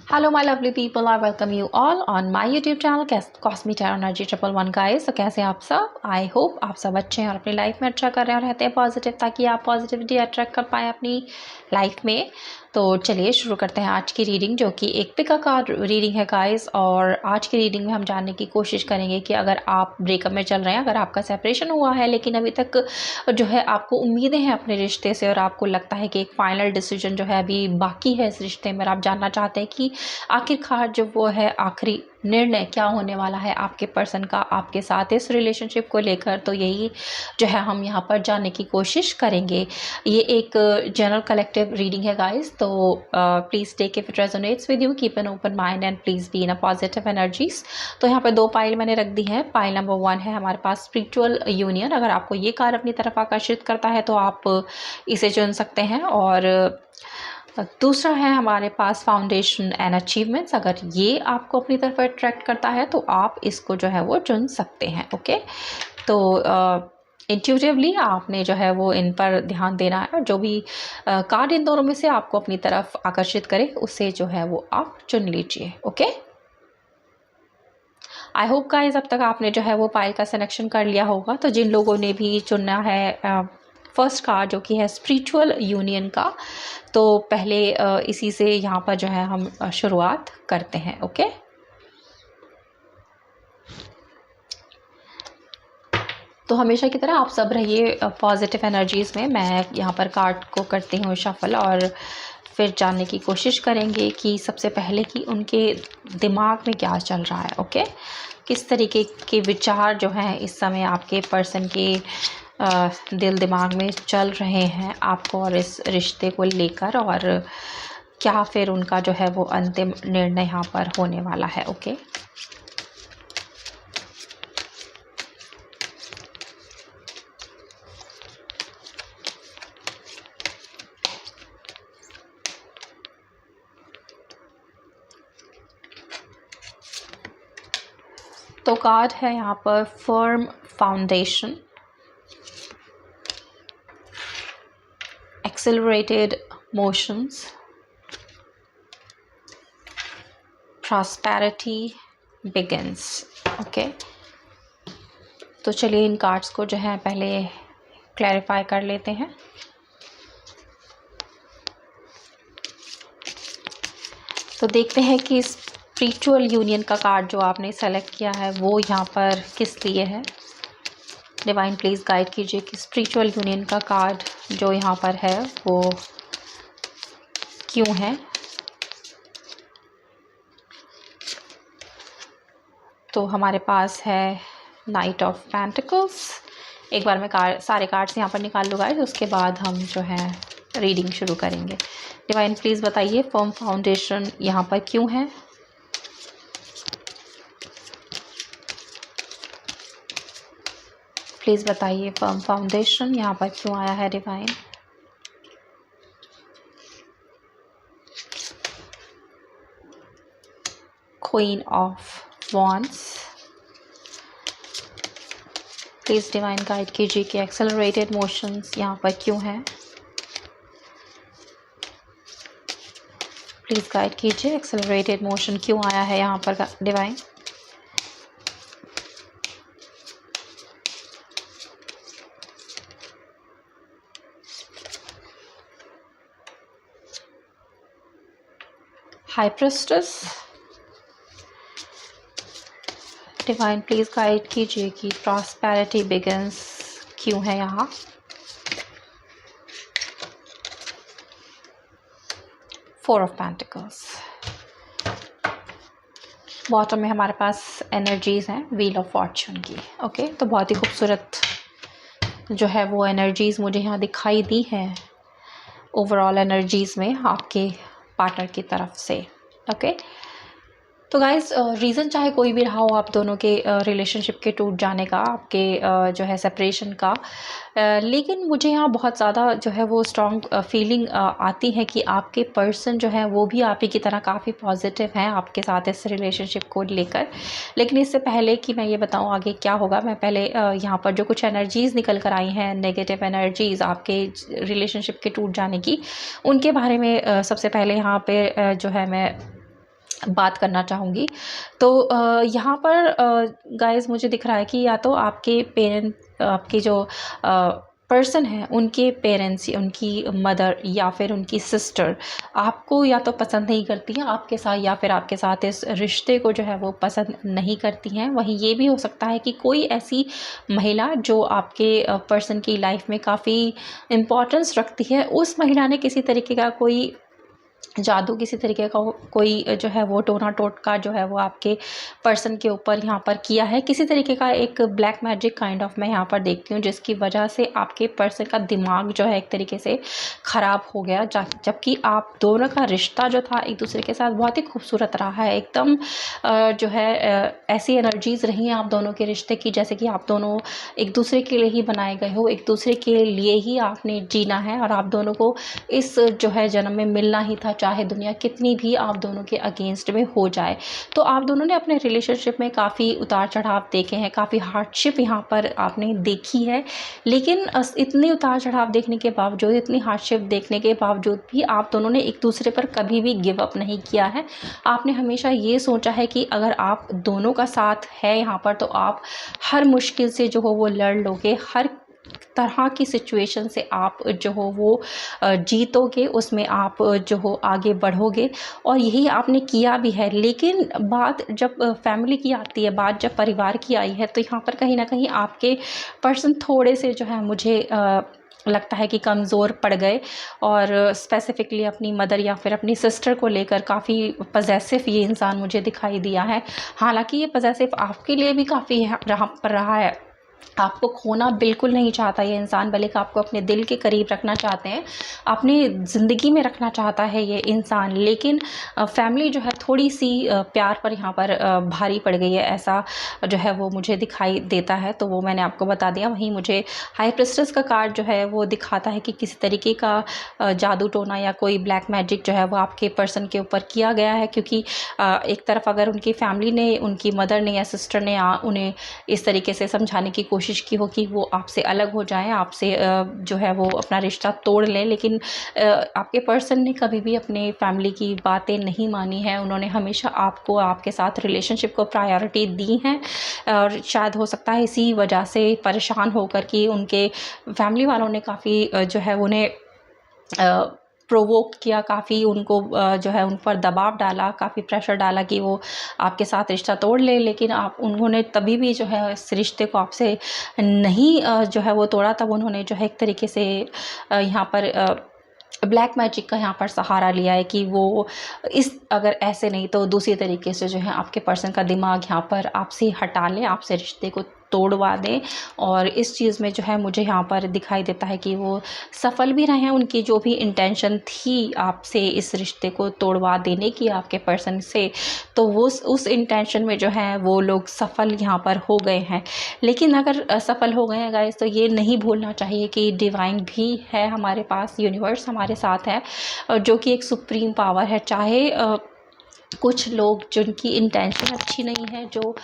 Hello my lovely people, I welcome you all on my YouTube channel Cosmic Tarot Energy 111 guys। तो कैसे आप सब? I hope आप सब अच्छे हैं और अपनी लाइफ में अच्छा कर रहे हैं और रहते हैं पॉजिटिव, ताकि आप पॉजिटिविटी अट्रैक्ट कर पाएँ अपनी लाइफ में। तो चलिए शुरू करते हैं आज की रीडिंग, जो कि एक पिका कार्ड रीडिंग है गाइस। और आज की रीडिंग में हम जानने की कोशिश करेंगे कि अगर आप ब्रेकअप में चल रहे हैं, अगर आपका सेपरेशन हुआ है लेकिन अभी तक जो है आपको उम्मीदें हैं अपने रिश्ते से और आपको लगता है कि एक फाइनल डिसीजन जो है अभी बाकी है इस रिश्ते में, आप जानना चाहते हैं कि आखिरकार जो वो है आखिरी निर्णय क्या होने वाला है आपके पर्सन का आपके साथ इस रिलेशनशिप को लेकर। तो यही जो है हम यहाँ पर जानने की कोशिश करेंगे। ये एक जनरल कलेक्टिव रीडिंग है गाइस, तो please take if it resonates with you, keep an open mind and please be in a positive energies. तो यहाँ पर दो पाइल मैंने रख दी है। पाइल नंबर 1 है हमारे पास स्पिरिचुअल यूनियन। अगर आपको ये कार्ड अपनी तरफ आकर्षित करता है तो आप इसे चुन सकते हैं। और दूसरा है हमारे पास फाउंडेशन एंड अचीवमेंट्स। अगर ये आपको अपनी तरफ अट्रैक्ट करता है तो आप इसको जो है वो चुन सकते हैं। ओके, तो इंट्यूटिवली आपने जो है वो इन पर ध्यान देना है और जो भी कार्ड इन दोनों में से आपको अपनी तरफ आकर्षित करे उसे जो है वो आप चुन लीजिए। ओके, आई होप गाइस अब तक आपने जो है वो पाइल का सिलेक्शन कर लिया होगा। तो जिन लोगों ने भी चुना है फर्स्ट कार्ड जो कि है स्पिरिचुअल यूनियन का, तो पहले इसी से यहाँ पर जो है हम शुरुआत करते हैं। ओके, तो हमेशा की तरह आप सब रहिए पॉजिटिव एनर्जीज़ में। मैं यहाँ पर कार्ड को करती हूँ शफल और फिर जानने की कोशिश करेंगे कि सबसे पहले कि उनके दिमाग में क्या चल रहा है। ओके, किस तरीके के विचार जो हैं इस समय आपके पर्सन के दिल दिमाग में चल रहे हैं आपको और इस रिश्ते को लेकर, और क्या फिर उनका जो है वो अंतिम निर्णय यहाँ पर होने वाला है। ओके, तो कार्ड है यहाँ पर firm foundation, accelerated motions, prosperity begins. Okay, तो चलिए इन कार्ड्स को जो है पहले क्लैरिफाई कर लेते हैं। तो देखते हैं कि स्पिरिचुअल यूनियन का कार्ड जो आपने सेलेक्ट किया है वो यहाँ पर किस लिए है। डिवाइन प्लीज़ गाइड कीजिए कि स्पिरिचुअल यूनियन का कार्ड जो यहाँ पर है वो क्यों है। तो हमारे पास है नाइट ऑफ पेंटिकल्स। एक बार मैं सारे कार्ड्स यहाँ पर निकाल लूँगा, उसके बाद हम जो है रीडिंग शुरू करेंगे। डिवाइन प्लीज़ बताइए फर्म फाउंडेशन यहाँ पर क्यों है। प्लीज़ बताइए फर्म फाउंडेशन यहाँ पर क्यों आया है divine. Queen of wands. Please divine guide कीजिए कि एक्सेलरेटेड मोशंस यहाँ पर क्यों है। प्लीज़ गाइड कीजिए एक्सेलरेटेड मोशन क्यों आया है यहाँ पर divine. High priestess. Divine please guide कीजिए कि प्रॉस्पेरिटी बिगिंस क्यों है यहाँ। Four of pentacles. बॉटम में हमारे पास एनर्जीज़ हैं व्हील ऑफ फॉर्चून की। ओके, तो बहुत ही खूबसूरत जो है वो एनर्जीज़ मुझे यहाँ दिखाई दी हैं ओवरऑल एनर्जीज़ में आपके पार्टनर की तरफ से। ओके, तो गाइस रीज़न चाहे कोई भी रहा हो आप दोनों के रिलेशनशिप के टूट जाने का, आपके जो है सेपरेशन का, लेकिन मुझे यहाँ बहुत ज़्यादा जो है वो स्ट्रॉन्ग फीलिंग आती है कि आपके पर्सन जो है वो भी आप ही की तरह काफ़ी पॉजिटिव हैं आपके साथ इस रिलेशनशिप को लेकर। लेकिन इससे पहले कि मैं ये बताऊँ आगे क्या होगा, मैं पहले यहाँ पर जो कुछ एनर्जीज़ निकल कर आई हैं, नेगेटिव एनर्जीज़ आपके रिलेशनशिप के टूट जाने की, उनके बारे में सबसे पहले यहाँ पर जो है मैं बात करना चाहूँगी। तो यहाँ पर गाइज़ मुझे दिख रहा है कि या तो आपके आपके जो पर्सन है उनके पेरेंट्स, उनकी मदर या फिर उनकी सिस्टर आपको या तो पसंद नहीं करती हैं आपके साथ, या फिर आपके साथ इस रिश्ते को जो है वो पसंद नहीं करती हैं। वहीं ये भी हो सकता है कि कोई ऐसी महिला जो आपके पर्सन की लाइफ में काफ़ी इम्पोर्टेंस रखती है, उस महिला ने किसी तरीके का कोई जादू, किसी तरीके का कोई जो है वो टोना टोटका जो है वो आपके पर्सन के ऊपर यहाँ पर किया है। किसी तरीके का एक ब्लैक मैजिक काइंड ऑफ मैं यहाँ पर देखती हूँ, जिसकी वजह से आपके पर्सन का दिमाग जो है एक तरीके से ख़राब हो गया। जबकि आप दोनों का रिश्ता जो था एक दूसरे के साथ बहुत ही खूबसूरत रहा है। एकदम जो है ऐसी एनर्जीज़ रही हैं आप दोनों के रिश्ते की, जैसे कि आप दोनों एक दूसरे के लिए ही बनाए गए हो, एक दूसरे के लिए ही आपने जीना है और आप दोनों को इस जो है जन्म में मिलना ही था, चाहे दुनिया कितनी भी आप दोनों के अगेंस्ट में हो जाए। तो आप दोनों ने अपने रिलेशनशिप में काफ़ी उतार चढ़ाव देखे हैं, काफ़ी हार्डशिप यहाँ पर आपने देखी है। लेकिन इतने उतार चढ़ाव देखने के बावजूद, इतनी हार्डशिप देखने के बावजूद भी आप दोनों ने एक दूसरे पर कभी भी गिव अप नहीं किया है। आपने हमेशा ये सोचा है कि अगर आप दोनों का साथ है यहाँ पर तो आप हर मुश्किल से जो हो वो लड़ लोगे, हर तरह की सिचुएशन से आप जो हो वो जीतोगे, उसमें आप जो हो आगे बढ़ोगे और यही आपने किया भी है। लेकिन बात जब फैमिली की आती है, बात जब परिवार की आई है, तो यहाँ पर कहीं ना कहीं आपके पर्सन थोड़े से जो है मुझे लगता है कि कमज़ोर पड़ गए और स्पेसिफ़िकली अपनी मदर या फिर अपनी सिस्टर को लेकर काफ़ी पजेसिव ये इंसान मुझे दिखाई दिया है। हालांकि ये पजेसिव आपके लिए भी काफ़ी रहा है, आपको खोना बिल्कुल नहीं चाहता ये इंसान, बल्कि आपको अपने दिल के करीब रखना चाहते हैं, अपनी ज़िंदगी में रखना चाहता है ये इंसान। लेकिन फैमिली जो है थोड़ी सी प्यार पर यहाँ पर भारी पड़ गई है, ऐसा जो है वो मुझे दिखाई देता है। तो वो मैंने आपको बता दिया। वहीं मुझे हाई प्रिस्टेस का कार्ड जो है वो दिखाता है कि किसी तरीके का जादू टोना या कोई ब्लैक मैजिक जो है वो आपके पर्सन के ऊपर किया गया है। क्योंकि एक तरफ अगर उनकी फैमिली ने, उनकी मदर ने या सिस्टर ने उन्हें इस तरीके से समझाने की कोशिश की हो कि वो आपसे अलग हो जाएं, आपसे जो है वो अपना रिश्ता तोड़ लें, लेकिन आपके पर्सन ने कभी भी अपने फैमिली की बातें नहीं मानी है। उन्होंने हमेशा आपको, आपके साथ रिलेशनशिप को प्रायोरिटी दी है और शायद हो सकता है इसी वजह से परेशान होकर कि उनके फैमिली वालों ने काफ़ी जो है उन्हें प्रोवोक किया, काफ़ी उनको जो है उन पर दबाव डाला, काफ़ी प्रेशर डाला कि वो आपके साथ रिश्ता तोड़ ले। लेकिन उन्होंने तभी भी जो है इस रिश्ते को आपसे नहीं जो है वो तोड़ा। तब उन्होंने जो है एक तरीके से यहाँ पर ब्लैक मैजिक का यहाँ पर सहारा लिया है कि वो अगर ऐसे नहीं तो दूसरी तरीके से जो है आपके पर्सन का दिमाग यहाँ पर आपसे हटा लें, आपसे रिश्ते को तोड़वा दें। और इस चीज़ में जो है मुझे यहाँ पर दिखाई देता है कि वो सफल भी रहे हैं। उनकी जो भी इंटेंशन थी आपसे इस रिश्ते को तोड़वा देने की आपके पर्सन से, तो वो उस इंटेंशन में जो है वो लोग सफल यहाँ पर हो गए हैं। लेकिन अगर असफल हो गए हैं गाइस, तो ये नहीं भूलना चाहिए कि डिवाइन भी है हमारे पास, यूनिवर्स हमारे साथ है, जो कि एक सुप्रीम पावर है। चाहे कुछ लोग जिनकी इंटेंशन अच्छी नहीं है, जो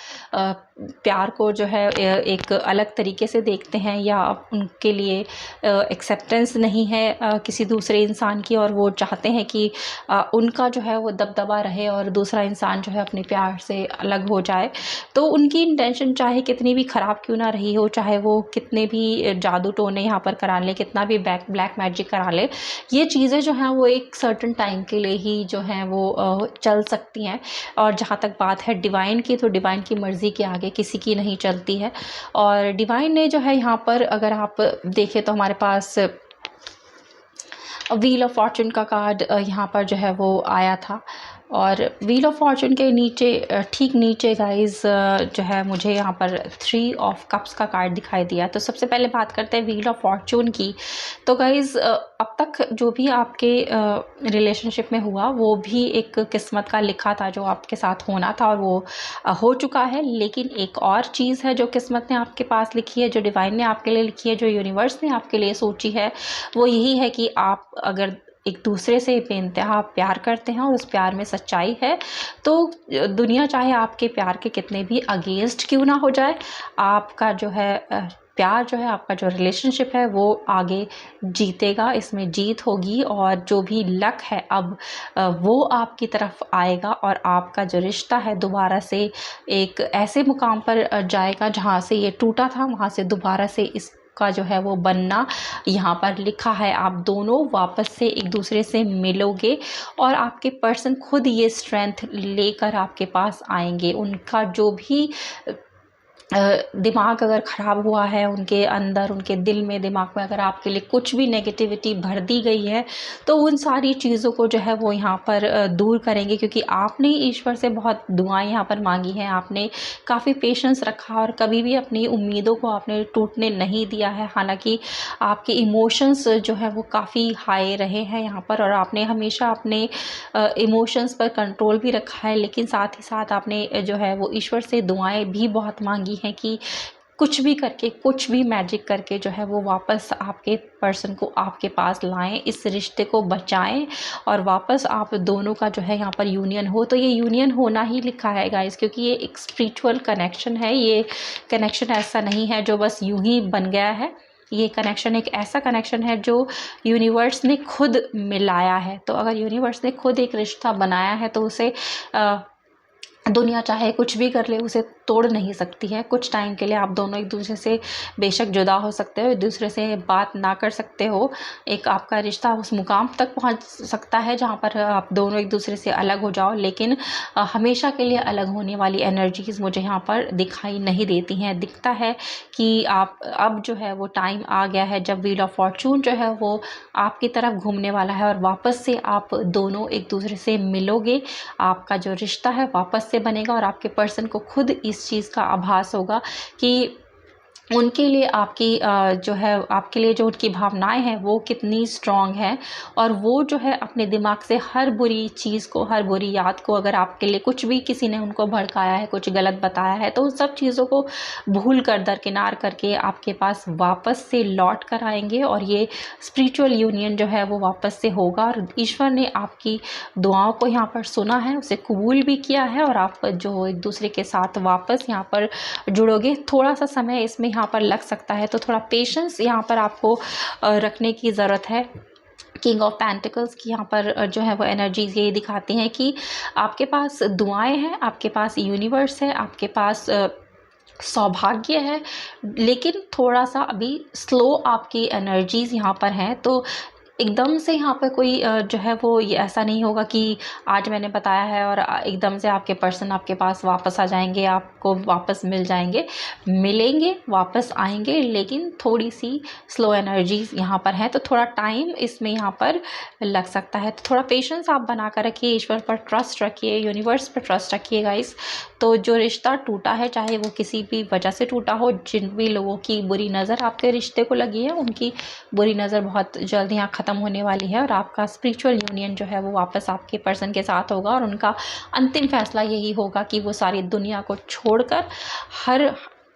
प्यार को जो है एक अलग तरीके से देखते हैं या उनके लिए एक्सेप्टेंस नहीं है किसी दूसरे इंसान की, और वो चाहते हैं कि उनका जो है वो दबदबा रहे और दूसरा इंसान जो है अपने प्यार से अलग हो जाए। तो उनकी इंटेंशन चाहे कितनी भी ख़राब क्यों ना रही हो, चाहे वो कितने भी जादू टोने यहाँ पर करा ले, कितना भी ब्लैक मैजिक करा ले, ये चीज़ें जो हैं वो एक सर्टेन टाइम के लिए ही जो हैं वो चल सकती हैं। और जहाँ तक बात है डिवाइन की, तो डिवाइन की मर्ज़ी के आगे किसी की नहीं चलती है। और डिवाइन ने जो है यहाँ पर अगर आप देखें तो हमारे पास व्हील ऑफ फॉर्चून का कार्ड यहाँ पर जो है वो आया था। और व्हील ऑफ फॉर्चून के नीचे, ठीक नीचे गाइस जो है मुझे यहाँ पर 3 ऑफ कप्स का कार्ड दिखाई दिया। तो सबसे पहले बात करते हैं व्हील ऑफ फॉर्चून की। तो गाइस अब तक जो भी आपके रिलेशनशिप में हुआ वो भी एक किस्मत का लिखा था जो आपके साथ होना था, और वो हो चुका है। लेकिन एक और चीज़ है जो किस्मत ने आपके पास लिखी है, जो डिवाइन ने आपके लिए लिखी है, जो यूनिवर्स ने आपके लिए सोची है, वो यही है कि आप अगर एक दूसरे से बेइंतहा प्यार करते हैं और उस प्यार में सच्चाई है, तो दुनिया चाहे आपके प्यार के कितने भी अगेंस्ट क्यों ना हो जाए, आपका जो है प्यार जो है, आपका जो रिलेशनशिप है वो आगे जीतेगा, इसमें जीत होगी और जो भी लक है अब वो आपकी तरफ आएगा और आपका जो रिश्ता है दोबारा से एक ऐसे मुकाम पर जाएगा जहाँ से ये टूटा था, वहाँ से दोबारा से इसका जो है वो बनना यहाँ पर लिखा है। आप दोनों वापस से एक दूसरे से मिलोगे और आपके पर्सन खुद ये स्ट्रेंथ लेकर आपके पास आएंगे। उनका जो भी दिमाग अगर ख़राब हुआ है, उनके अंदर, उनके दिल में, दिमाग में अगर आपके लिए कुछ भी नेगेटिविटी भर दी गई है तो उन सारी चीज़ों को जो है वो यहाँ पर दूर करेंगे, क्योंकि आपने ईश्वर से बहुत दुआएं यहाँ पर मांगी हैं। आपने काफ़ी पेशेंस रखा और कभी भी अपनी उम्मीदों को आपने टूटने नहीं दिया है। हालांकि आपके इमोशंस जो है वो काफ़ी हाई रहे हैं यहाँ पर और आपने हमेशा अपने इमोशंस पर कंट्रोल भी रखा है, लेकिन साथ ही साथ आपने जो है वो ईश्वर से दुआएं भी बहुत मांगी हैं कि कुछ भी करके, कुछ भी मैजिक करके जो है वो वापस आपके पर्सन को आपके पास लाएं, इस रिश्ते को बचाएं और वापस आप दोनों का जो है यहाँ पर यूनियन हो। तो ये यूनियन होना ही लिखा है गाइस, क्योंकि ये एक स्पिरिचुअल कनेक्शन है। ये कनेक्शन ऐसा नहीं है जो बस यूं ही बन गया है। ये कनेक्शन एक ऐसा कनेक्शन है जो यूनिवर्स ने खुद मिलाया है। तो अगर यूनिवर्स ने खुद एक रिश्ता बनाया है तो उसे दुनिया चाहे कुछ भी कर ले, उसे तोड़ नहीं सकती है। कुछ टाइम के लिए आप दोनों एक दूसरे से बेशक जुदा हो सकते हो, एक दूसरे से बात ना कर सकते हो, एक आपका रिश्ता उस मुकाम तक पहुंच सकता है जहां पर आप दोनों एक दूसरे से अलग हो जाओ, लेकिन हमेशा के लिए अलग होने वाली एनर्जीज मुझे यहाँ पर दिखाई नहीं देती हैं। दिखता है कि आप अब जो है वो टाइम आ गया है जब व्हील ऑफ फॉर्चून जो है वो आपकी तरफ घूमने वाला है और वापस से आप दोनों एक दूसरे से मिलोगे। आपका जो रिश्ता है वापस से बनेगा और आपके पर्सन को खुद इस चीज़ का आभास होगा कि उनके लिए आपकी जो है, आपके लिए जो उनकी भावनाएं हैं वो कितनी स्ट्रांग है और वो जो है अपने दिमाग से हर बुरी चीज़ को, हर बुरी याद को, अगर आपके लिए कुछ भी किसी ने उनको भड़काया है, कुछ गलत बताया है, तो उन सब चीज़ों को भूल कर दरकिनार करके आपके पास वापस से लौट कर आएंगे और ये स्पिरिचुअल यूनियन जो है वो वापस से होगा। और ईश्वर ने आपकी दुआओं को यहाँ पर सुना है, उसे कबूल भी किया है और आप जो एक दूसरे के साथ वापस यहाँ पर जुड़ोगे। थोड़ा सा समय इसमें यहाँ पर लग सकता है, तो थोड़ा पेशेंस यहाँ पर आपको रखने की ज़रूरत है। किंग ऑफ पेंटिकल्स की यहाँ पर जो है वो एनर्जीज ये दिखाती हैं कि आपके पास दुआएं हैं, आपके पास यूनिवर्स है, आपके पास सौभाग्य है, लेकिन थोड़ा सा अभी स्लो आपकी एनर्जीज यहाँ पर हैं। तो एकदम से यहाँ पर कोई जो है वो ये ऐसा नहीं होगा कि आज मैंने बताया है और एकदम से आपके पर्सन आपके पास वापस आ जाएंगे, आपको वापस मिल जाएंगे। मिलेंगे, वापस आएंगे, लेकिन थोड़ी सी स्लो एनर्जीज यहाँ पर है, तो थोड़ा टाइम इसमें यहाँ पर लग सकता है। तो थोड़ा पेशेंस आप बना कर रखिए, ईश्वर पर ट्रस्ट रखिए, यूनिवर्स पर ट्रस्ट रखिए गाइस। तो जो रिश्ता टूटा है, चाहे वो किसी भी वजह से टूटा हो, जिन भी लोगों की बुरी नज़र आपके रिश्ते को लगी है, उनकी बुरी नज़र बहुत जल्द यहाँ ख़त्म होने वाली है और आपका स्पिरिचुअल यूनियन जो है वो वापस आपके पर्सन के साथ होगा और उनका अंतिम फैसला यही होगा कि वो सारी दुनिया को छोड़कर हर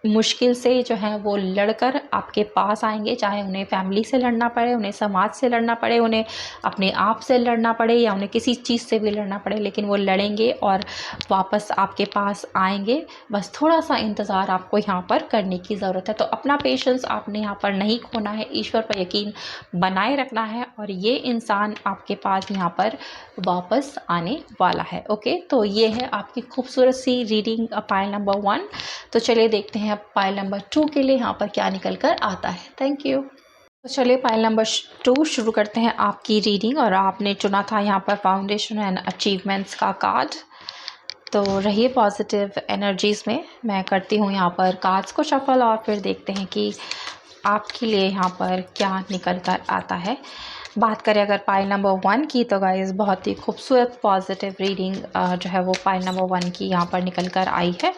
मुश्किल से जो है वो लड़कर आपके पास आएंगे। चाहे उन्हें फैमिली से लड़ना पड़े, उन्हें समाज से लड़ना पड़े, उन्हें अपने आप से लड़ना पड़े या उन्हें किसी चीज़ से भी लड़ना पड़े, लेकिन वो लड़ेंगे और वापस आपके पास आएंगे। बस थोड़ा सा इंतज़ार आपको यहाँ पर करने की ज़रूरत है। तो अपना पेशेंस आपने यहाँ पर नहीं खोना है, ईश्वर पर यकीन बनाए रखना है और ये इंसान आपके पास यहाँ पर वापस आने वाला है। ओके, तो ये है आपकी खूबसूरत सी रीडिंग पाइल नंबर 1। तो चलिए देखते हैं अब पाइल नंबर 2 के लिए यहाँ पर क्या निकल कर आता है। Thank you. तो चलिए पाइल नंबर 2 शुरू करते हैं आपकी रीडिंग और आपने चुना था यहाँ पर फाउंडेशन एंड अचीवमेंट्स का कार्ड। तो रहिए पॉजिटिव एनर्जीज़ में। मैं करती हूँ यहाँ पर कार्ड्स को शफल और फिर देखते हैं कि आपके लिए यहाँ पर क्या निकल कर आता है। बात करें अगर पाइल नंबर 1 की, तो गाइस बहुत ही खूबसूरत पॉजिटिव रीडिंग जो है वो पाइल नंबर 1 की यहाँ पर निकल कर आई है।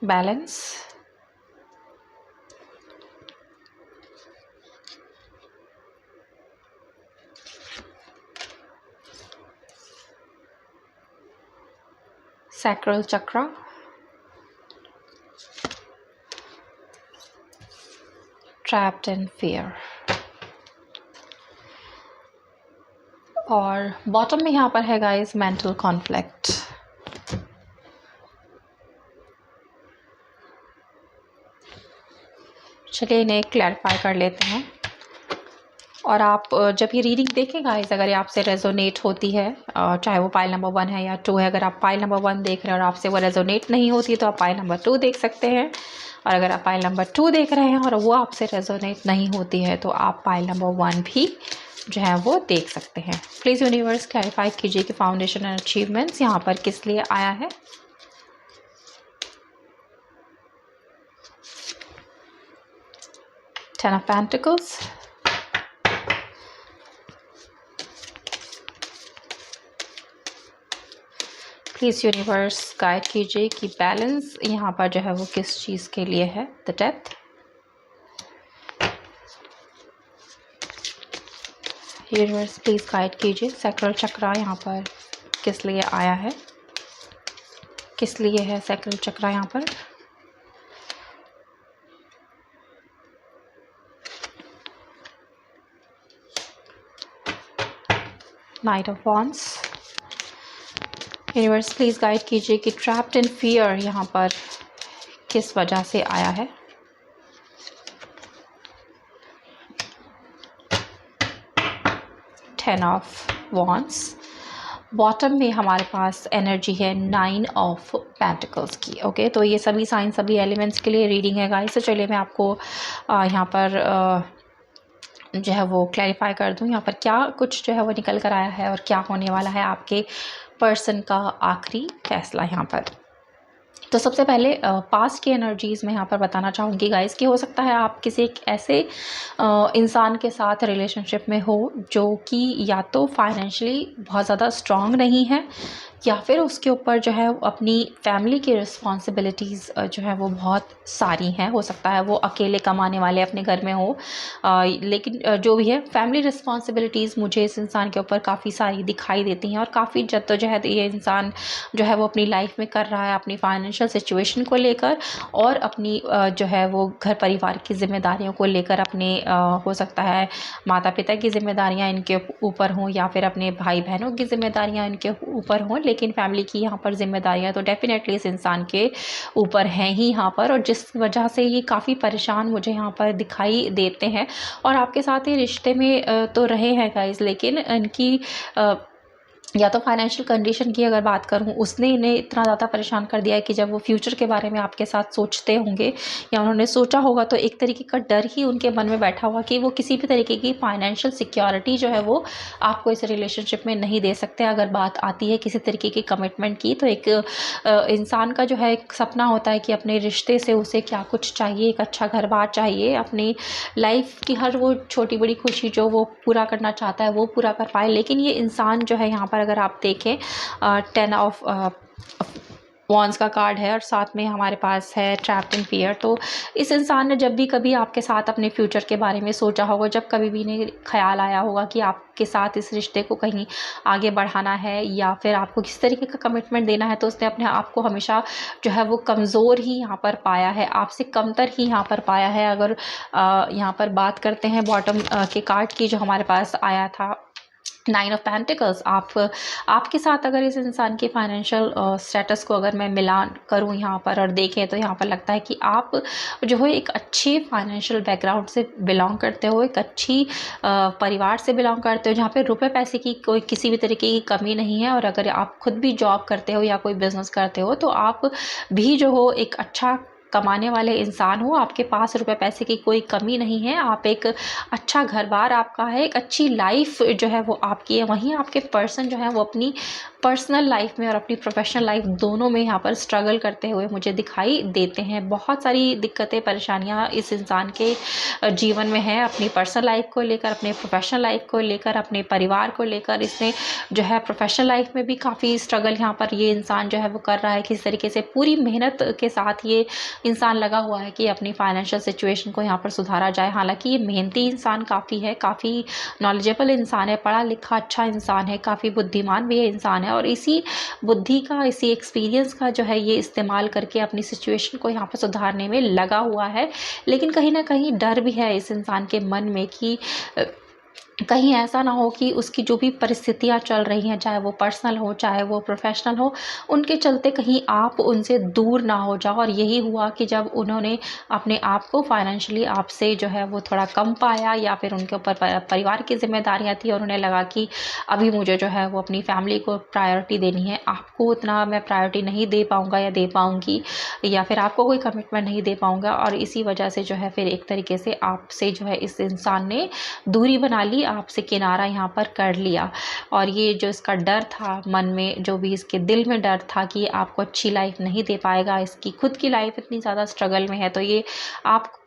Balance, sacral chakra, trapped in fear। और बॉटम में यहाँ पर है गाइस मेंटल कॉन्फ्लिक्ट। चलिए इन्हें क्लैरिफाई कर लेते हैं। और आप जब ये रीडिंग देखें गाइस, अगर ये आपसे रेजोनेट होती है, चाहे वो पाइल नंबर 1 है या 2 है, अगर आप पाइल नंबर 1 देख रहे हैं और आपसे वो रेजोनेट नहीं होती तो आप पाइल नंबर 2 देख सकते हैं। और अगर आप पाइल नंबर 2 देख रहे हैं और वो आपसे रेजोनेट नहीं होती है तो आप पाइल नंबर 1 भी जो है वो देख सकते हैं। प्लीज़ यूनिवर्स क्लैरिफाई कीजिए कि फाउंडेशन एंड अचीवमेंट्स यहाँ पर किस लिए आया है। Ten of Pentacles, please universe guide कीजिए कि बैलेंस यहाँ पर जो है वो किस चीज़ के लिए है। The death, universe please guide कीजिए सैक्रल चक्रा यहाँ पर किस लिए आया है, किस लिए है सैक्रल चक्रा यहाँ पर। Night of wands, universe please guide कीजिए कि ट्रैप्ड इन फियर यहाँ पर किस वजह से आया है। टेन ऑफ वॉन्ड्स, बॉटम में हमारे पास एनर्जी है 9 ऑफ पेंटिकल्स की। ओके, तो ये सभी साइन सभी एलिमेंट्स के लिए रीडिंग है गाइस। तो चलिए मैं आपको यहाँ पर जो है वो क्लैरिफाई कर दूँ यहाँ पर क्या कुछ जो है वो निकल कर आया है और क्या होने वाला है आपके पर्सन का आखिरी फैसला यहाँ पर। तो सबसे पहले पास्ट की एनर्जीज़ में यहाँ पर बताना चाहूँगी गाइस कि हो सकता है आप किसी एक ऐसे इंसान के साथ रिलेशनशिप में हो जो कि या तो फाइनेंशियली बहुत ज़्यादा स्ट्रॉन्ग नहीं है या फिर उसके ऊपर जो है अपनी फैमिली की रिस्पॉन्सिबिलिटीज़ जो है वो बहुत सारी हैं। हो सकता है वो अकेले कमाने वाले अपने घर में हो, लेकिन जो भी है फैमिली रिस्पॉन्सिबिलिटीज़ मुझे इस इंसान के ऊपर काफ़ी सारी दिखाई देती हैं और काफ़ी जद्दोजहद ये इंसान जो है वो अपनी लाइफ में कर रहा है अपनी फाइनेंशियल सिचुएशन को लेकर और अपनी जो है वो घर परिवार की जिम्मेदारियों को लेकर अपने हो सकता है माता पिता की जिम्मेदारियाँ इनके ऊपर हों या फिर अपने भाई बहनों की जिम्मेदारियाँ इनके ऊपर हों, लेकिन फैमिली की यहाँ पर जिम्मेदारियाँ तो डेफिनेटली इस इंसान के ऊपर हैं ही यहाँ पर। और जिस वजह से ये काफ़ी परेशान मुझे यहाँ पर दिखाई देते हैं और आपके साथ ये रिश्ते में तो रहे हैं गाइस, लेकिन इनकी या तो फाइनेंशियल कंडीशन की अगर बात करूं उसने इन्हें इतना ज़्यादा परेशान कर दिया है कि जब वो फ्यूचर के बारे में आपके साथ सोचते होंगे या उन्होंने सोचा होगा तो एक तरीके का डर ही उनके मन में बैठा हुआ कि वो किसी भी तरीके की फाइनेंशियल सिक्योरिटी जो है वो आपको इस रिलेशनशिप में नहीं दे सकते। अगर बात आती है किसी तरीके की कमिटमेंट की तो एक इंसान का जो है एक सपना होता है कि अपने रिश्ते से उसे क्या कुछ चाहिए, एक अच्छा घर बार चाहिए, अपनी लाइफ की हर वो छोटी बड़ी खुशी जो वो पूरा करना चाहता है वो पूरा कर पाए। लेकिन ये इंसान जो है यहाँ पर अगर आप देखें 10 ऑफ वॉन्ड्स का कार्ड है और साथ में हमारे पास है ट्रैप्ड इन फियर। तो इस इंसान ने जब भी कभी आपके साथ अपने फ्यूचर के बारे में सोचा होगा, जब कभी भी इन्हें ख्याल आया होगा कि आपके साथ इस रिश्ते को कहीं आगे बढ़ाना है या फिर आपको किस तरीके का कमिटमेंट देना है, तो उसने अपने आप को हमेशा जो है वो कमज़ोर ही यहाँ पर पाया है, आपसे कमतर ही यहाँ पर पाया है। अगर यहाँ पर बात करते हैं बॉटम के कार्ड की जो हमारे पास आया था 9 ऑफ पेंटिकल्स, आपके साथ अगर इस इंसान की फाइनेंशियल स्टेटस को अगर मैं मिलान करूं यहाँ पर और देखें तो यहाँ पर लगता है कि आप जो है एक अच्छे फाइनेंशियल बैकग्राउंड से बिलोंग करते हो, एक अच्छी परिवार से बिलोंग करते हो जहाँ पे रुपए पैसे की कोई किसी भी तरीके की कमी नहीं है। और अगर आप खुद भी जॉब करते हो या कोई बिजनेस करते हो तो आप भी जो हो एक अच्छा कमाने वाले इंसान हो, आपके पास रुपए पैसे की कोई कमी नहीं है, आप एक अच्छा घर बार आपका है, एक अच्छी लाइफ जो है वो आपकी है। वहीं आपके पर्सन जो है वो अपनी पर्सनल लाइफ में और अपनी प्रोफेशनल लाइफ दोनों में यहाँ पर स्ट्रगल करते हुए मुझे दिखाई देते हैं। बहुत सारी दिक्कतें परेशानियाँ इस इंसान के जीवन में है, अपनी पर्सनल लाइफ को लेकर, अपने प्रोफेशनल लाइफ को लेकर, अपने परिवार को लेकर। इसने जो है प्रोफेशनल लाइफ में भी काफ़ी स्ट्रगल यहाँ पर ये इंसान जो है वो कर रहा है। किस तरीके से पूरी मेहनत के साथ ये इंसान लगा हुआ है कि अपनी फाइनेंशियल सिचुएशन को यहाँ पर सुधारा जाए। हालांकि ये मेहनती इंसान काफ़ी है, काफ़ी नॉलेजेबल इंसान है, पढ़ा लिखा अच्छा इंसान है, काफ़ी बुद्धिमान भी ये इंसान है है और इसी बुद्धि का, इसी एक्सपीरियंस का जो है ये इस्तेमाल करके अपनी सिचुएशन को यहाँ पर सुधारने में लगा हुआ है। लेकिन कहीं ना कहीं डर भी है इस इंसान के मन में कि कहीं ऐसा ना हो कि उसकी जो भी परिस्थितियाँ चल रही हैं, चाहे वो पर्सनल हो चाहे वो प्रोफेशनल हो, उनके चलते कहीं आप उनसे दूर ना हो जाओ। और यही हुआ कि जब उन्होंने अपने आप को फाइनेंशियली आपसे जो है वो थोड़ा कम पाया या फिर उनके ऊपर परिवार की जिम्मेदारियाँ थी और उन्हें लगा कि अभी मुझे जो है वो अपनी फैमिली को प्रायोरिटी देनी है, आपको उतना मैं प्रायोरिटी नहीं दे पाऊँगा या दे पाऊँगी, या फिर आपको कोई कमिटमेंट नहीं दे पाऊँगा। और इसी वजह से जो है फिर एक तरीके से आपसे जो है इस इंसान ने दूरी बना ली, आपसे किनारा यहाँ पर कर लिया। और ये जो इसका डर था मन में, जो भी इसके दिल में डर था कि आपको अच्छी लाइफ नहीं दे पाएगा, इसकी खुद की लाइफ इतनी ज़्यादा स्ट्रगल में है, तो ये आपको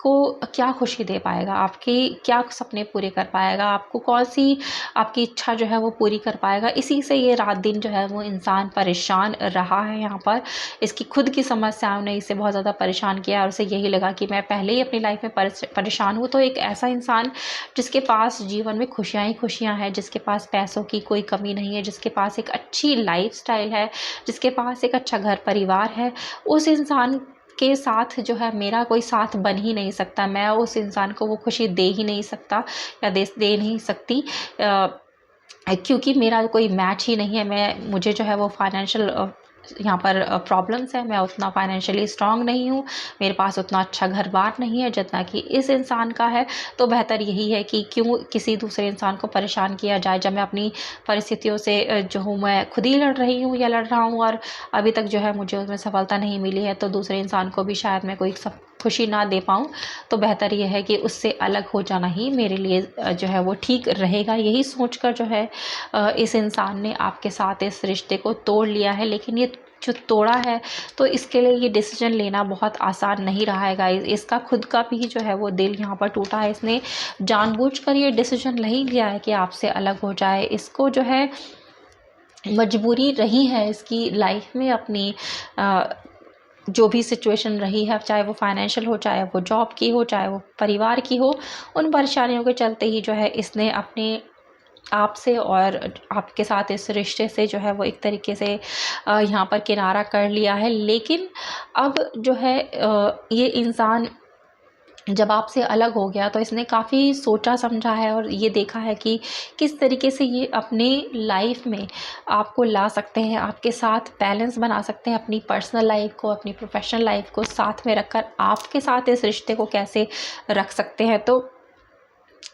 क्या खुशी दे पाएगा, आपके क्या सपने पूरे कर पाएगा, आपको कौन सी आपकी इच्छा जो है वो पूरी कर पाएगा। इसी से ये रात दिन जो है वो इंसान परेशान रहा है। यहाँ पर इसकी खुद की समस्याओं ने इसे बहुत ज़्यादा परेशान किया और उसे यही लगा कि मैं पहले ही अपनी लाइफ में परेशान हूँ, तो एक ऐसा इंसान जिसके पास जीवन में खुशियाँ ही खुशियाँ हैं, जिसके पास पैसों की कोई कमी नहीं है, जिसके पास एक अच्छी लाइफस्टाइल है, जिसके पास एक अच्छा घर परिवार है, उस इंसान के साथ जो है मेरा कोई साथ बन ही नहीं सकता। मैं उस इंसान को वो खुशी दे ही नहीं सकता या दे नहीं सकती, क्योंकि मेरा कोई मैच ही नहीं है। मुझे जो है वो फाइनेंशियल यहाँ पर प्रॉब्लम्स है, मैं उतना फाइनेंशियली स्ट्रांग नहीं हूँ, मेरे पास उतना अच्छा घर बार नहीं है जितना कि इस इंसान का है। तो बेहतर यही है कि क्यों किसी दूसरे इंसान को परेशान किया जाए, जब मैं अपनी परिस्थितियों से जो हूँ मैं खुद ही लड़ रही हूँ या लड़ रहा हूँ और अभी तक जो है मुझे उसमें सफलता नहीं मिली है, तो दूसरे इंसान को भी शायद मैं कोई खुशी ना दे पाऊँ। तो बेहतर यह है कि उससे अलग हो जाना ही मेरे लिए जो है वो ठीक रहेगा। यही सोचकर जो है इस इंसान ने आपके साथ इस रिश्ते को तोड़ लिया है। लेकिन ये जो तोड़ा है तो इसके लिए ये डिसीजन लेना बहुत आसान नहीं रहा है गाइस। इसका खुद का भी जो है वो दिल यहाँ पर टूटा है। इसने जानबूझकर ये डिसीजन नहीं लिया है कि आपसे अलग हो जाए। इसको जो है मजबूरी रही है इसकी लाइफ में, अपनी जो भी सिचुएशन रही है, चाहे वो फाइनेंशियल हो, चाहे वो जॉब की हो, चाहे वो परिवार की हो, उन परेशानियों के चलते ही जो है इसने अपने आप से और आपके साथ इस रिश्ते से जो है वो एक तरीके से यहाँ पर किनारा कर लिया है। लेकिन अब जो है ये इंसान जब आपसे अलग हो गया तो इसने काफ़ी सोचा समझा है और ये देखा है कि किस तरीके से ये अपने लाइफ में आपको ला सकते हैं, आपके साथ बैलेंस बना सकते हैं, अपनी पर्सनल लाइफ को, अपनी प्रोफेशनल लाइफ को साथ में रखकर आपके साथ इस रिश्ते को कैसे रख सकते हैं। तो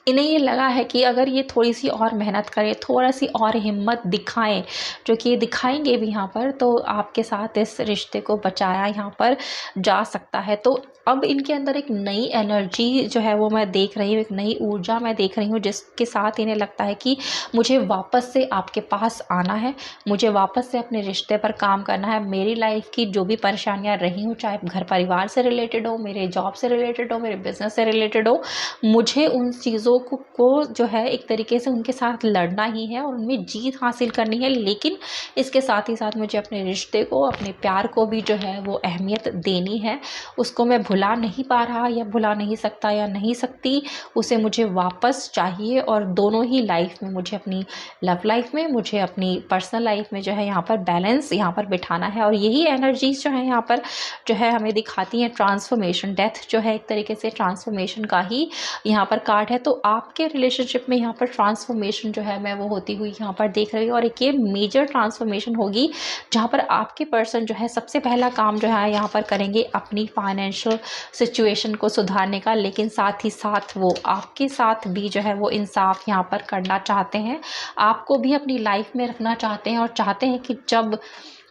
इन्हें ये लगा है कि अगर ये थोड़ी सी और मेहनत करें, थोड़ा सी और हिम्मत दिखाएं, जो कि ये दिखाएंगे भी यहाँ पर, तो आपके साथ इस रिश्ते को बचाया यहाँ पर जा सकता है। तो अब इनके अंदर एक नई एनर्जी जो है वो मैं देख रही हूँ, एक नई ऊर्जा मैं देख रही हूँ, जिसके साथ इन्हें लगता है कि मुझे वापस से आपके पास आना है, मुझे वापस से अपने रिश्ते पर काम करना है। मेरी लाइफ की जो भी परेशानियाँ रही हूँ, चाहे घर परिवार से रिलेटेड हो, मेरे जॉब से रिलेटेड हो, मेरे बिजनेस से रिलेटेड हो, मुझे उन चीज़ों को जो है एक तरीके से उनके साथ लड़ना ही है और उनमें जीत हासिल करनी है। लेकिन इसके साथ ही साथ मुझे अपने रिश्ते को, अपने प्यार को भी जो है वो अहमियत देनी है। उसको मैं भुला नहीं पा रहा या भुला नहीं सकता या नहीं सकती, उसे मुझे वापस चाहिए। और दोनों ही लाइफ में, मुझे अपनी लव लाइफ में, मुझे अपनी पर्सनल लाइफ में जो है यहाँ पर बैलेंस यहाँ पर बिठाना है। और यही एनर्जीज जो है यहाँ पर जो है हमें दिखाती हैं ट्रांसफॉर्मेशन। डेथ जो है एक तरीके से ट्रांसफॉर्मेशन का ही यहाँ पर कार्ड है। तो आपके रिलेशनशिप में यहाँ पर ट्रांसफॉर्मेशन जो है मैं वो होती हुई यहाँ पर देख रही हूँ। और एक ये मेजर ट्रांसफॉर्मेशन होगी जहाँ पर आपके पर्सन जो है सबसे पहला काम जो है यहाँ पर करेंगे अपनी फाइनेंशियल सिचुएशन को सुधारने का, लेकिन साथ ही साथ वो आपके साथ भी जो है वो इंसाफ यहाँ पर करना चाहते हैं, आपको भी अपनी लाइफ में रखना चाहते हैं और चाहते हैं कि जब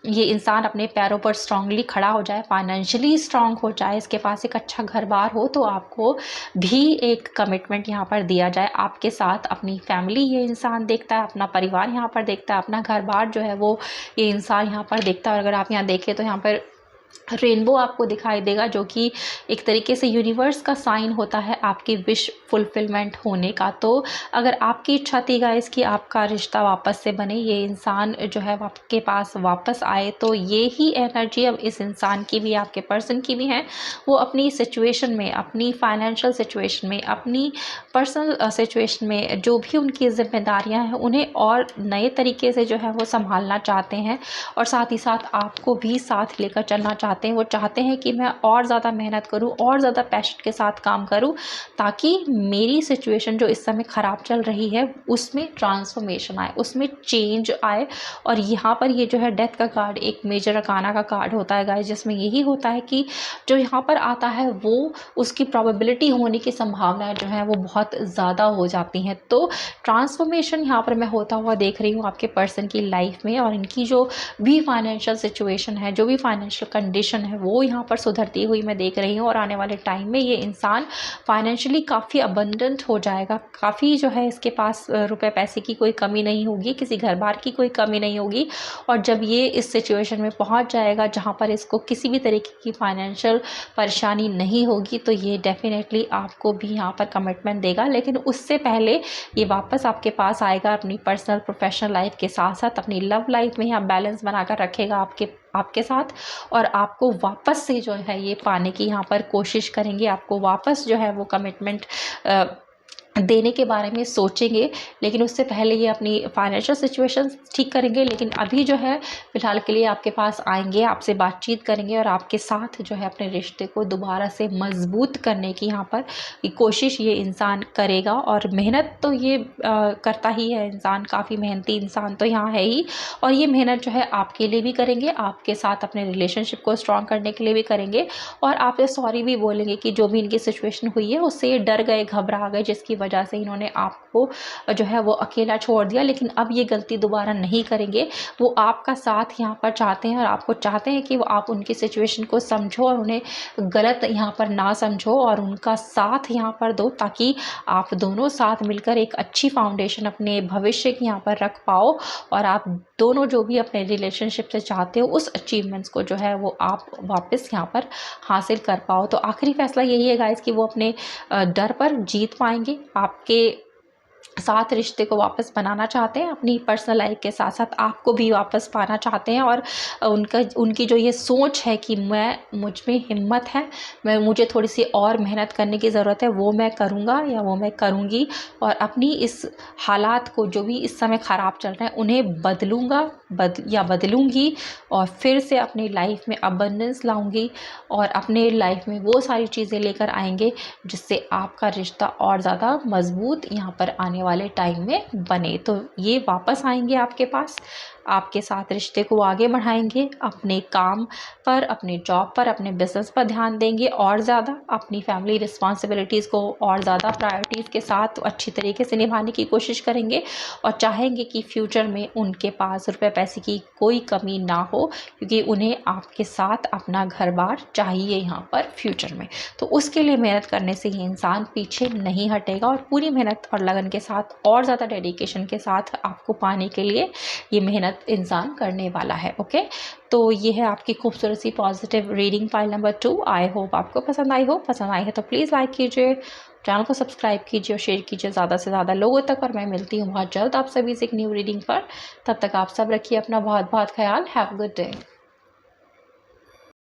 ये इंसान अपने पैरों पर स्ट्रांगली खड़ा हो जाए, फाइनेंशियली स्ट्रांग हो जाए, इसके पास एक अच्छा घर बार हो, तो आपको भी एक कमिटमेंट यहाँ पर दिया जाए आपके साथ। अपनी फैमिली ये इंसान देखता है, अपना परिवार यहाँ पर देखता है, अपना घर बार जो है वो ये इंसान यहाँ पर देखता है। और अगर आप यहाँ देखें तो यहाँ पर रेनबो आपको दिखाई देगा, जो कि एक तरीके से यूनिवर्स का साइन होता है आपकी विश फुलफिलमेंट होने का। तो अगर आपकी इच्छा थी गाइस कि आपका रिश्ता वापस से बने, ये इंसान जो है आपके पास वापस आए, तो ये ही एनर्जी अब इस इंसान की भी, आपके पर्सन की भी है। वो अपनी सिचुएशन में, अपनी फाइनेंशियल सिचुएशन में, अपनी पर्सनल सिचुएशन में जो भी उनकी जिम्मेदारियां हैं उन्हें और नए तरीके से जो है वो संभालना चाहते हैं, और साथ ही साथ आपको भी साथ लेकर चलना चाहते हैं। वो चाहते हैं कि मैं और ज़्यादा मेहनत करूं, और ज़्यादा पैशन के साथ काम करूं, ताकि मेरी सिचुएशन जो इस समय ख़राब चल रही है उसमें ट्रांसफॉर्मेशन आए, उसमें चेंज आए। और यहाँ पर ये जो है डेथ का कार्ड एक मेजर अरकाना का कार्ड होता है गाइस, जिसमें यही होता है कि जो यहाँ पर आता है वो उसकी प्रोबेबिलिटी होने की संभावनाएं जो है वो बहुत ज़्यादा हो जाती हैं। तो ट्रांसफॉर्मेशन यहाँ पर मैं होता हुआ देख रही हूँ आपके पर्सन की लाइफ में, और इनकी जो भी फाइनेंशियल सिचुएशन है, जो भी फाइनेंशियल कंडीशन है, वो यहाँ पर सुधरती हुई मैं देख रही हूँ। और आने वाले टाइम में ये इंसान फाइनेंशियली काफ़ी अबंडेंट हो जाएगा, काफ़ी जो है इसके पास रुपए पैसे की कोई कमी नहीं होगी, किसी घर बार की कोई कमी नहीं होगी। और जब ये इस सिचुएशन में पहुँच जाएगा जहाँ पर इसको किसी भी तरीके की फाइनेंशियल परेशानी नहीं होगी, तो ये डेफिनेटली आपको भी यहाँ पर कमिटमेंट देगा। लेकिन उससे पहले ये वापस आपके पास आएगा अपनी पर्सनल प्रोफेशनल लाइफ के साथ साथ अपनी लव लाइफ में यहाँ बैलेंस बनाकर रखेगा आपके साथ, और आपको वापस से जो है ये पाने की यहाँ पर कोशिश करेंगे, आपको वापस जो है वो कमिटमेंट देने के बारे में सोचेंगे। लेकिन उससे पहले ये अपनी फाइनेंशियल सिचुएशन ठीक करेंगे। लेकिन अभी जो है फ़िलहाल के लिए आपके पास आएंगे, आपसे बातचीत करेंगे, और आपके साथ जो है अपने रिश्ते को दोबारा से मजबूत करने की यहाँ पर कोशिश ये इंसान करेगा। और मेहनत तो ये करता ही है इंसान, काफ़ी मेहनती इंसान तो यहाँ है ही। और ये मेहनत जो है आपके लिए भी करेंगे, आपके साथ अपने रिलेशनशिप को स्ट्रॉन्ग करने के लिए भी करेंगे, और आपसे सॉरी भी बोलेंगे कि जो भी इनकी सिचुएशन हुई है उससे ये डर गए, घबरा गए, जिसकी वजह से इन्होंने आपको जो है वो अकेला छोड़ दिया। लेकिन अब ये गलती दोबारा नहीं करेंगे। वो आपका साथ यहाँ पर चाहते हैं, और आपको चाहते हैं कि वो आप उनकी सिचुएशन को समझो और उन्हें गलत यहाँ पर ना समझो, और उनका साथ यहाँ पर दो, ताकि आप दोनों साथ मिलकर एक अच्छी फाउंडेशन अपने भविष्य की यहाँ पर रख पाओ, और आप दोनों जो भी अपने रिलेशनशिप से चाहते हो उस अचीवमेंट्स को जो है वो आप वापस यहाँ पर हासिल कर पाओ। तो आखिरी फैसला यही है गाइस कि वो अपने डर पर जीत पाएंगे, आपके साथ रिश्ते को वापस बनाना चाहते हैं, अपनी पर्सनल लाइफ के साथ साथ आपको भी वापस पाना चाहते हैं। और उनकी जो ये सोच है कि मुझ में हिम्मत है, मुझे थोड़ी सी और मेहनत करने की ज़रूरत है, वो मैं करूँगा या वो मैं करूँगी, और अपनी इस हालात को जो भी इस समय ख़राब चल रहे हैं उन्हें बदलूँगी, और फिर से अपनी लाइफ में अबंडेंस लाऊँगी, और अपने लाइफ में वो सारी चीज़ें लेकर आएंगे जिससे आपका रिश्ता और ज़्यादा मजबूत यहाँ पर आने वाले टाइम में बने। तो ये वापस आएंगे आपके पास, आपके साथ रिश्ते को आगे बढ़ाएंगे, अपने काम पर, अपने जॉब पर, अपने बिजनेस पर ध्यान देंगे, और ज़्यादा अपनी फैमिली रिस्पॉन्सिबिलिटीज़ को और ज़्यादा प्रायोरिटीज़ के साथ अच्छी तरीके से निभाने की कोशिश करेंगे, और चाहेंगे कि फ्यूचर में उनके पास रुपए पैसे की कोई कमी ना हो, क्योंकि उन्हें आपके साथ अपना घर बार चाहिए यहाँ पर फ्यूचर में। तो उसके लिए मेहनत करने से ये इंसान पीछे नहीं हटेगा, और पूरी मेहनत और लगन के साथ और ज़्यादा डेडिकेशन के साथ आपको पाने के लिए ये मेहनत इंसान करने वाला है। ओके, तो ये है आपकी खूबसूरत सी positive reading file number 2। I hope आपको पसंद आई हो। पसंद आई है तो प्लीज़ लाइक कीजिए, चैनल को सब्सक्राइब कीजिए और शेयर कीजिए ज़्यादा से ज़्यादा लोगों तक। और मैं मिलती हूँ बहुत जल्द आप सभी से एक न्यू रीडिंग पर। तब तक आप सब रखिए अपना बहुत बहुत ख्याल। Have a good day.